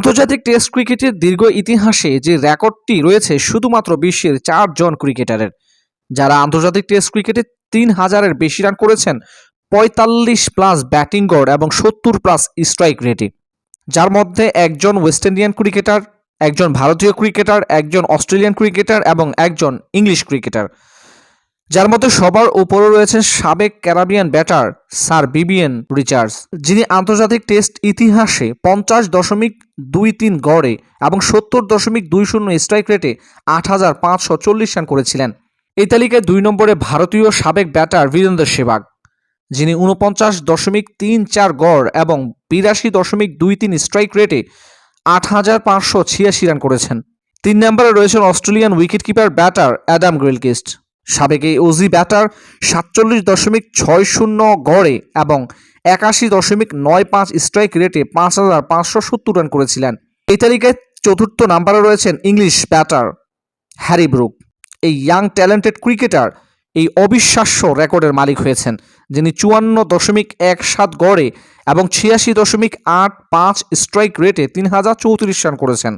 আন্তর্জাতিক টেস্ট ক্রিকেটের দীর্ঘ ইতিহাসে যে রেকর্ডটি রয়েছে শুধুমাত্র বিশ্বের 4 জন ক্রিকেটারের, যারা আন্তর্জাতিক টেস্ট ক্রিকেটে 3000-এর বেশি রান করেছেন, 45+ ব্যাটিং গড় এবং 70+ স্ট্রাইক রেটে, যার মধ্যে একজন ওয়েস্ট ইন্ডিয়ান ক্রিকেটার, একজন ভারতীয় ক্রিকেটার, একজন অস্ট্রেলিয়ান ক্রিকেটার এবং একজন ইংলিশ ক্রিকেটার, যার মধ্যে সবার উপরে রয়েছেন সাবেক Caribbean batter sir Vivian Richards, যিনি আন্তর্জাতিক টেস্ট ইতিহাসে 50.23 গড়ে এবং 70.20 স্ট্রাইক রেটে 8540 রান করেছিলেন। এই তালিকায় 2 নম্বরে ভারতীয় সাবেক ব্যাটার বীরেন্দ্র সেহবাগ, যিনি 49.34 গড় এবং 82.23 স্ট্রাইক রেটে 8586 রান করেছেন। 3 নম্বরে রয়েছেন Australian wicketkeeper batter Adam Gilchrist, সাবেক এই ওজি ব্যাটার 47.60 গড়ে এবং 81.95 স্ট্রাইক রেটে 5570 রান করেছিলেন। এই তালিকায় 4র্থ নম্বরে রয়েছেন ইংলিশ ব্যাটার হ্যারি ব্রুক। এই ইয়াং ট্যালেন্টেড ক্রিকেটার এই অবিশ্বাস্য রেকর্ডের মালিক হয়েছেন, যিনি 54.17 গড়ে এবং 86.85 স্ট্রাইক রেটে 3034 রান করেছেন।